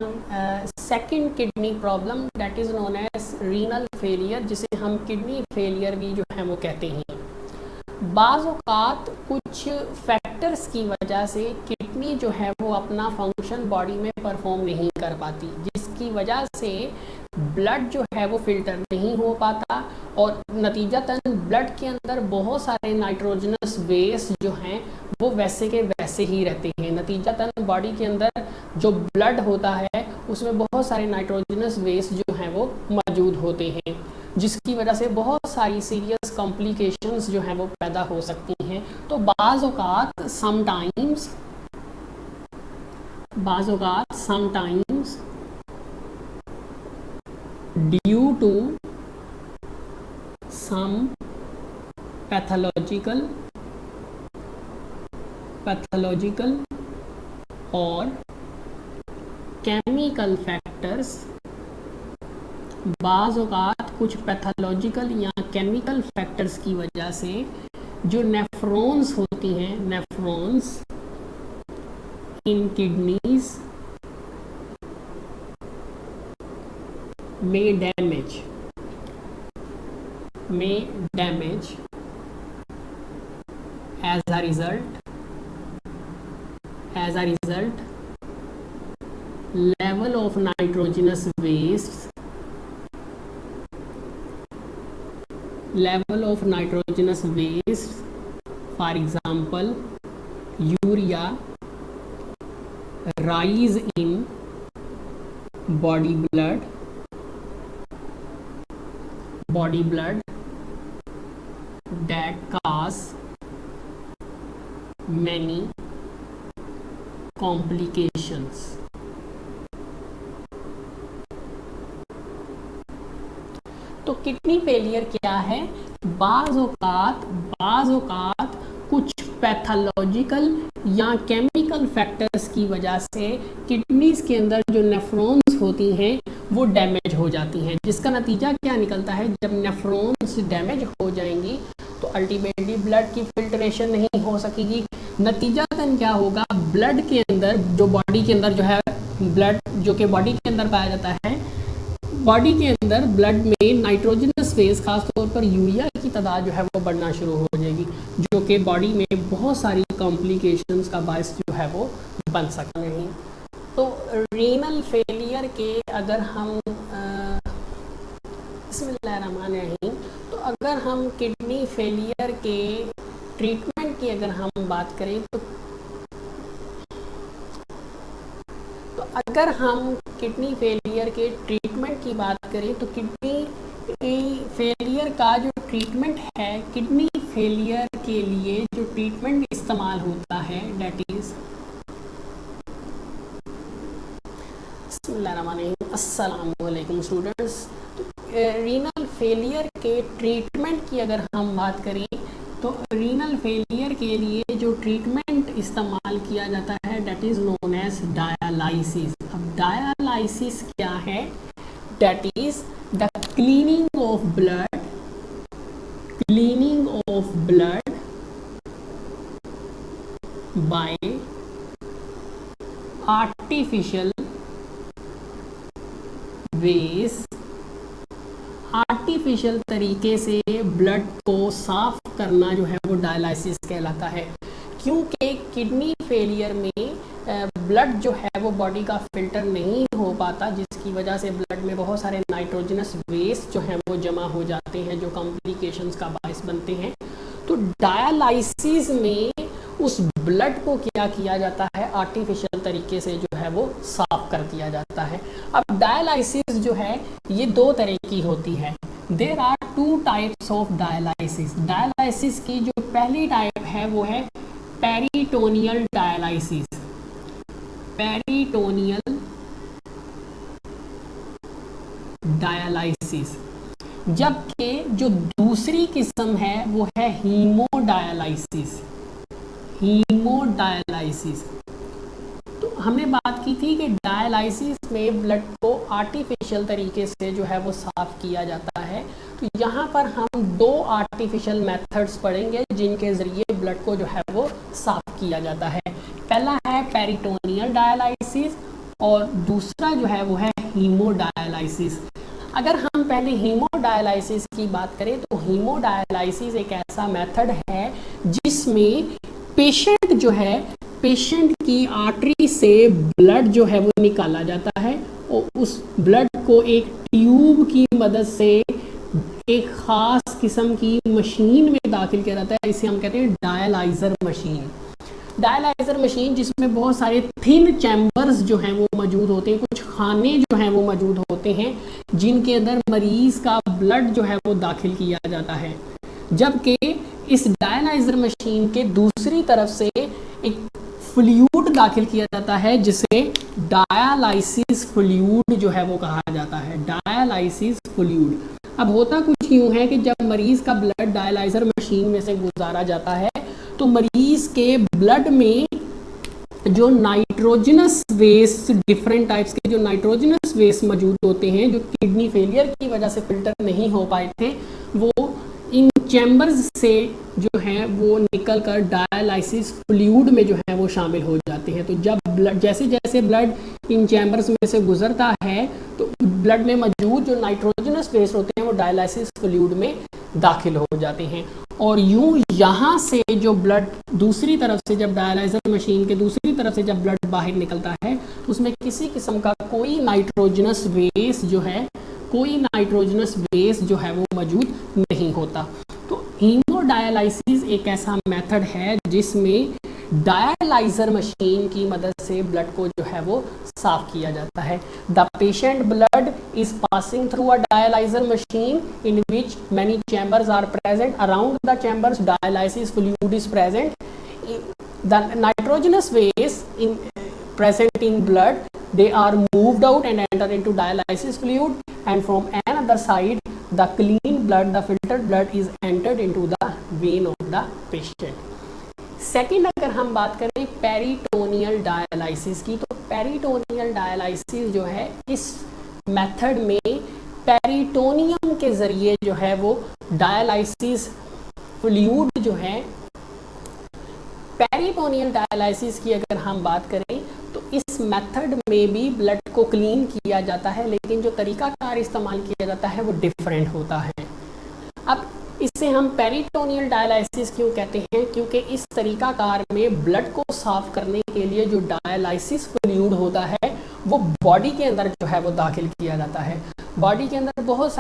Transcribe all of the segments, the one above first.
Second kidney problem that is known as renal failure, जिसे हम kidney failure भी जो है वो कहते हैं। बाज़ औक़ात कुछ फैक्टर्स की वजह से किडनी जो है वो अपना फंक्शन बॉडी में परफॉर्म नहीं कर पाती, जिसकी वजह से ब्लड जो है वो फिल्टर नहीं हो पाता और नतीजतन ब्लड के अंदर बहुत सारे नाइट्रोजनस वेस्ट जो हैं वो वैसे के वैसे ही रहते हैं। नतीजतन बॉडी के अंदर जो ब्लड होता है उसमें बहुत सारे नाइट्रोजनस वेस्ट जो हैं वो मौजूद होते हैं, जिसकी वजह से बहुत सारी सीरियस कॉम्प्लिकेशंस जो हैं वो पैदा हो सकती हैं। तो बाज़ औक़ात sometimes due to some pathological और केमिकल फैक्टर्स, बाज़ औक़ात कुछ पैथोलॉजिकल या केमिकल फैक्टर्स की वजह से जो नेफ्रॉन्स होती हैं, नेफ्रॉन्स इन किडनीज में damage as a result level of nitrogenous wastes for example urea rise in body blood that cause many complications। तो किडनी फेलियर क्या है? बाज़ औक़ात कुछ पैथोलॉजिकल या केमिकल फैक्टर्स की वजह से किडनीज के अंदर जो नेफ्रॉन्स होती हैं वो डैमेज हो जाती हैं, जिसका नतीजा क्या निकलता है? जब नेफ्रॉन्स डैमेज हो जाएंगी तो अल्टीमेटली ब्लड की फिल्ट्रेशन नहीं हो सकेगी। नतीजतन क्या होगा? ब्लड के अंदर जो बॉडी के अंदर जो है ब्लड जो कि बॉडी के अंदर पाया जाता है, बॉडी के अंदर ब्लड में नाइट्रोजनस फेज खासतौर पर यूरिया की तादाद जो है वो बढ़ना शुरू हो जाएगी, जो कि बॉडी में बहुत सारी कॉम्प्लिकेशंस का बायस जो है वो बन सकते हैं। तो रीनल फेलियर के अगर हम बिस्मिल्लाहिर्रहमानिर्रहीम, तो अगर हम किडनी फेलियर के ट्रीटमेंट की अगर हम बात करें तो अगर हम किडनी फेलियर के ट्रीटमेंट की बात करें तो किडनी फेलियर का जो ट्रीटमेंट है, किडनी फेलियर के लिए जो ट्रीटमेंट इस्तेमाल होता है दैट इज़ अस्सलामु अलैकुम स्टूडेंट्स। रीनल फेलियर के ट्रीटमेंट की अगर हम बात करें तो रीनल फेलियर के लिए जो ट्रीटमेंट इस्तेमाल किया जाता है that is known as dialysis. अब डायलाइसिस क्या है? That is the cleaning of blood by artificial ways, artificial तरीके से ब्लड को साफ करना जो है वो डायलाइसिस कहलाता है। क्योंकि किडनी फेलियर में ब्लड जो है वो बॉडी का फिल्टर नहीं हो पाता, जिसकी वजह से ब्लड में बहुत सारे नाइट्रोजनस वेस्ट जो हैं वो जमा हो जाते हैं, जो कॉम्प्लिकेशंस का बायस बनते हैं। तो डायलाइसिस में उस ब्लड को क्या किया जाता है? आर्टिफिशियल तरीके से जो है वो साफ कर दिया जाता है। अब डायलाइसिस जो है ये दो तरह की होती है। There are two types of dialysis. Dialysis की जो पहली टाइप है वो है पेरिटोनियल डायलाइसिस। Peritoneal dialysis. जबकि जो दूसरी किस्म है वो है हीमोडायलाइसिस। हीमोडायलाइसिस। तो हमने बात की थी कि डायलाइसिस में ब्लड को आर्टिफिशियल तरीके से जो है वो साफ़ किया जाता है। तो यहाँ पर हम दो आर्टिफिशियल मेथड्स पढ़ेंगे जिनके ज़रिए ब्लड को जो है वो साफ़ किया जाता है। पहला है पेरिटोनियल डायलाइसिस और दूसरा जो है वो है हीमोडायलाइसिस। अगर हम पहले हीमोडायलाइसिस की बात करें तो हीमोडायलाइसिस एक ऐसा मेथड है जिसमें पेशेंट जो है, पेशेंट की आर्टरी से ब्लड जो है वो निकाला जाता है और उस ब्लड को एक ट्यूब की मदद से एक ख़ास किस्म की मशीन में दाखिल किया जाता है। इसे हम कहते हैं डायलाइज़र मशीन। डायलाइज़र मशीन जिसमें बहुत सारे थिन चैम्बर्स जो हैं वो मौजूद होते हैं, कुछ खाने जो हैं वो मौजूद होते हैं जिनके अंदर मरीज़ का ब्लड जो है वो दाखिल किया जाता है। जबकि इस डायलाइज़र मशीन के दूसरी तरफ से एक फ्लूइड दाखिल किया जाता है जिसे डायलाइसिस फ्लूइड जो है वो कहा जाता है, डायलाइसिस फ्लूइड। अब होता कुछ यूँ है कि जब मरीज़ का ब्लड डायलाइज़र मशीन में से गुजारा जाता है तो मरीज़ के ब्लड में जो नाइट्रोजनस वेस्ट, डिफरेंट टाइप्स के जो नाइट्रोजनस वेस्ट मौजूद होते हैं जो किडनी फेलियर की वजह से फिल्टर नहीं हो पाए थे, वो इन चैम्बर्स से जो है वो निकल कर डायलाइसिस फ्लूइड में जो है वो शामिल हो जाते हैं। तो जब ब्लड, जैसे जैसे ब्लड इन चैम्बर्स में से गुजरता है तो ब्लड में मौजूद जो नाइट्रोजनस वेस्ट होते हैं वो डायलाइसिस फ्लूइड में दाखिल हो जाते हैं और यूं यहाँ से जो ब्लड दूसरी तरफ से, जब डायलाइज़र मशीन के दूसरी तरफ से जब ब्लड बाहर निकलता है तो उसमें किसी किस्म का कोई नाइट्रोजनस वेस्ट जो है, कोई नाइट्रोजनस वेस्ट जो है वो मौजूद नहीं होता। तो हीमोडायलाइसिस एक ऐसा मेथड है जिसमें डायलाइज़र मशीन की मदद से ब्लड को जो है वो साफ किया जाता है। The patient blood is passing through a dialyser machine in which many chambers are present. Around the chambers dialysis fluid is present. The nitrogenous waste in present in blood, they are moved out and enter into dialysis fluid, and from another side the clean blood, the filtered blood is entered into the vein of the patient. Second अगर हम बात करें peritoneal dialysis की, तो peritoneal dialysis जो है इस method में पेरिटोनियम के ज़रिए जो है वो डायलाइसिस फ्लूइड जो है, पेरिटोनियल डायलाइसिस की अगर हम बात करें तो इस मेथड में भी ब्लड को क्लीन किया जाता है, लेकिन जो तरीकाकार इस्तेमाल किया जाता है वो डिफरेंट होता है। अब इसे हम पेरिटोनियल डायलाइसिस क्यों कहते हैं? क्योंकि इस तरीकाकार में ब्लड को साफ करने के लिए जो डायलाइसिस फ्लूइड होता है वो बॉडी के अंदर जो है वो दाखिल किया जाता है। बॉडी के अंदर बहुत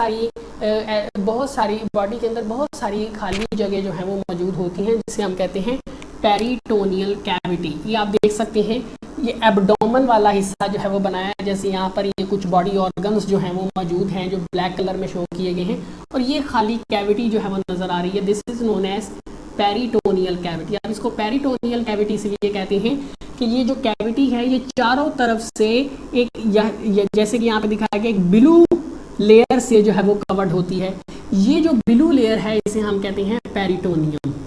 सारी खाली जगह जो है वो मौजूद होती हैं जिसे हम कहते हैं पेरिटोनियल कैविटी। ये आप देख सकते हैं, ये एब्डोमेन वाला हिस्सा जो है वो बनाया है, जैसे यहाँ पर ये कुछ बॉडी ऑर्गन्स जो हैं वो मौजूद हैं जो ब्लैक कलर में शो किए गए हैं, और ये खाली कैविटी जो है वो नज़र आ रही है। This is known as peritoneal cavity. आप इसको पेरिटोनियल कैविटी इसलिए कहते हैं कि ये जो कैविटी है ये चारों तरफ से एक जैसे कि यहाँ पे दिखाया गया एक ब्लू लेयर से जो है वो कवर्ड होती है। ये जो ब्लू लेयर है इसे हम कहते हैं पेरिटोनियम।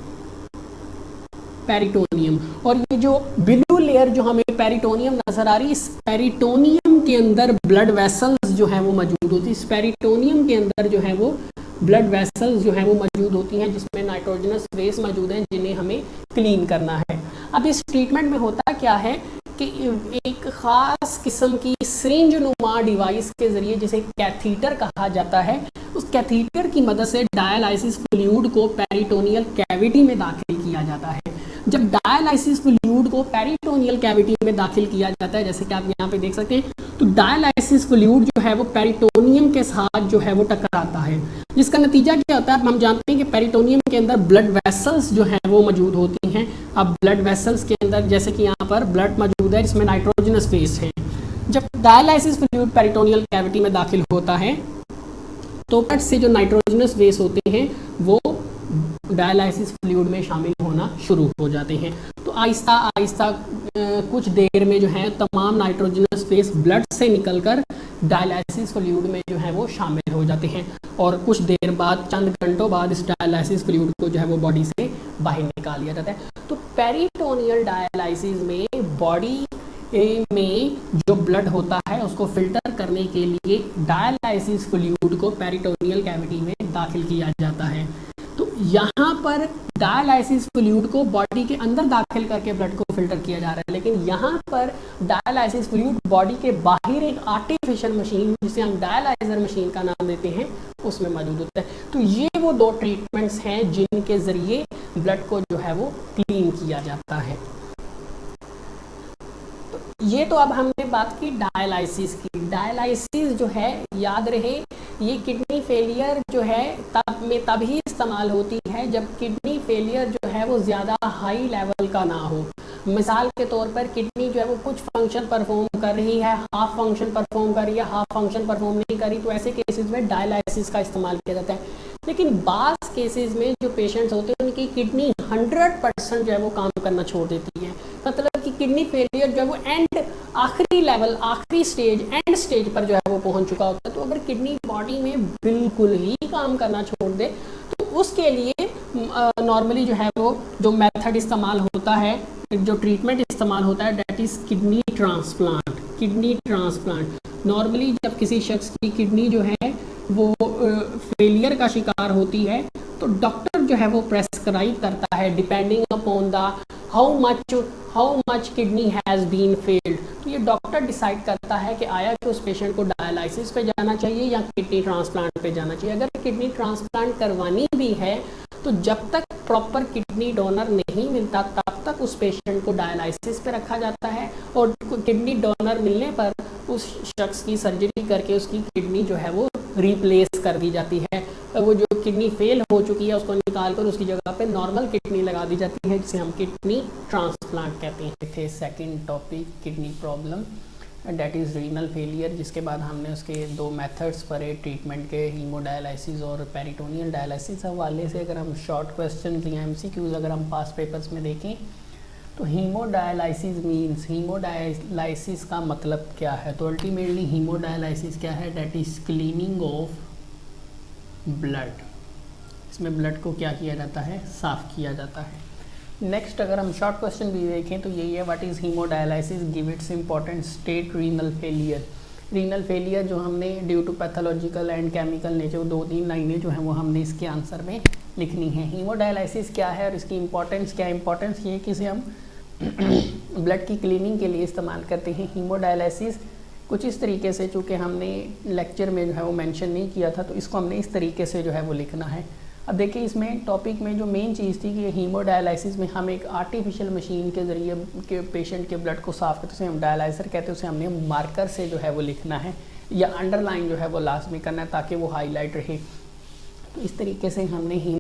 और ये जो ब्लू लेयर जो हमें पेरिटोनियम नजर आ रही है, इस पेरिटोनियम के अंदर ब्लड वेसल्स जो है वो मौजूद होती है। इस पेरिटोनियम के अंदर जो है वो ब्लड वेसल्स जो है वो मौजूद होती हैं जिसमें नाइट्रोजनस वेस्ट मौजूद हैं जिन्हें हमें क्लीन करना है। अब इस ट्रीटमेंट में होता क्या है कि एक ख़ास किस्म की सिरिंज नुमा डिवाइस के ज़रिए, जिसे कैथीटर कहा जाता है, उस कैथीटर की मदद से डायलाइसिस फ्लूइड को पेरिटोनियल कैविटी में दाखिल किया जाता है। जब डायलाइसिस फ्लूइड को पेरिटोनियल कैविटी में दाखिल किया जाता है, जैसे कि आप यहाँ पे देख सकते हैं, तो डायलाइसिस फ्लूइड जो है वो पेरिटोनियम के साथ जो है वो टकराता है, जिसका नतीजा क्या होता है? हम जानते हैं कि पेरिटोनियम के अंदर ब्लड वेसल्स जो हैं वो मौजूद होती हैं। अब ब्लड वेसल्स के अंदर जैसे कि यहाँ पर ब्लड मौजूद है जिसमें नाइट्रोजनस वेस्ट है। जब डायलाइसिस फ्लूइड पेरिटोनियल कैविटी में दाखिल होता है तो ब्लड से जो नाइट्रोजनस वेस्ट होते हैं वो डायलाइसिस फ्लूइड में शामिल होना शुरू हो जाते हैं। तो आहिस्ता आहिस्ता कुछ देर में जो है तमाम नाइट्रोजनस वेस्ट ब्लड से निकलकर डायलाइसिस फ्लूइड में जो है वो शामिल हो जाते हैं, और कुछ देर बाद, चंद घंटों बाद, इस डायलाइसिस फ्लूइड को जो है वो बॉडी से बाहर निकाल लिया जाता है। तो पेरिटोनियल डायलाइसिस में बॉडी में जो ब्लड होता है उसको फिल्टर करने के लिए डायलाइसिस फ्लूइड को पेरिटोनियल कैविटी में दाखिल किया जाता है। तो यहाँ पर डायलाइसिस फ्लूइड को बॉडी के अंदर दाखिल करके ब्लड को फिल्टर किया जा रहा है, लेकिन यहाँ पर डायलाइसिस फ्लूइड बॉडी के बाहर एक आर्टिफिशियल मशीन जिसे हम डायलाइजर मशीन का नाम देते हैं उसमें मौजूद होता है। तो ये वो दो ट्रीटमेंट्स हैं जिनके ज़रिए ब्लड को जो है वो क्लीन किया जाता है। ये तो अब हमने बात की डायलाइसिस की। डायलाइसिस जो है याद रहे ये किडनी फेलियर जो है तभी इस्तेमाल होती है जब किडनी फेलियर जो है वो ज़्यादा हाई लेवल का ना हो। मिसाल के तौर पर किडनी जो है वो कुछ फंक्शन परफॉर्म कर रही है, हाफ फंक्शन परफॉर्म कर रही है, हाफ फंक्शन परफॉर्म नहीं कर रही, तो ऐसे केसेस में डायलाइसिस का इस्तेमाल किया जाता है। लेकिन बाज़ केसेस में जो पेशेंट्स होते हैं उनकी किडनी 100% जो है वो काम करना छोड़ देती है, मतलब कि किडनी फेलियर जो है वो आखिरी लेवल, आखिरी स्टेज, एंड स्टेज पर जो है वो पहुंच चुका होता है। तो अगर किडनी बॉडी में बिल्कुल ही काम करना छोड़ दे तो उसके लिए नॉर्मली जो है वो जो मेथड इस्तेमाल होता है, जो ट्रीटमेंट इस्तेमाल होता है, that is kidney transplant. Kidney transplant normally जब किसी शख्स की किडनी जो है वो फेलियर का शिकार होती है तो डॉक्टर जो है वो प्रेस्क्राइब करता है depending upon the how much kidney has been failed. तो ये डॉक्टर डिसाइड करता है कि आया कि उस पेशेंट को डायलाइसिस पे जाना चाहिए या किडनी ट्रांसप्लांट पे जाना चाहिए। अगर किडनी ट्रांसप्लांट करवानी भी है तो जब तक प्रॉपर किडनी डोनर नहीं मिलता तब तक उस पेशेंट को डायलाइसिस पे रखा जाता है, और किडनी डोनर मिलने पर उस शख्स की सर्जरी करके उसकी किडनी जो है वो रिप्लेस कर दी जाती है। वो जो किडनी फेल हो चुकी है उसको निकाल कर उसकी जगह पे नॉर्मल किडनी लगा दी जाती है, जिसे हम किडनी ट्रांसप्लांट कहते हैं। थे second topic kidney problem that is renal failure, जिसके बाद हमने उसके दो मेथड्स पढ़े ट्रीटमेंट के, हीमोडायलिसिस और पेरिटोनियल डायलिसिस। हवाले से अगर हम शॉर्ट क्वेश्चन या एमसीक्यूज अगर हम पास पेपर्स में देखें तो हीमोडायलिसिस मींस, हीमोडायलिसिस का मतलब क्या है? तो अल्टीमेटली हीमोडायलिसिस क्या है? That is cleaning of blood. इसमें ब्लड को क्या किया जाता है? साफ़ किया जाता है। नेक्स्ट अगर हम शॉर्ट क्वेश्चन भी देखें तो यही है, what is haemodialysis, give its important, state renal failure. Renal failure जो हमने due to pathological and chemical nature, 2-3 लाइनें जो हैं वो हमने इसके आंसर में लिखनी है। हीमोडायलिसिस क्या है और इसकी इंपॉर्टेंस क्या है? इंपॉर्टेंस ये है कि इसे हम ब्लड की क्लीनिंग के लिए इस्तेमाल करते हैं। हीमोडायलिसिस कुछ इस तरीके से, चूँकि हमने लेक्चर में जो है वो मेंशन नहीं किया था तो इसको हमने इस तरीके से जो है वो लिखना है। अब देखिए इसमें टॉपिक में जो मेन चीज़ थी कि हीमोडायलिसिस में हम एक आर्टिफिशियल मशीन के ज़रिए के पेशेंट के ब्लड को साफ़ करते हैं, उसे हम डायलाइज़र कहते हैं, उसे हमने मार्कर से जो है वो लिखना है या अंडरलाइन जो है वो लास्ट में करना है ताकि वो हाईलाइट रहे। तो इस तरीके से हमने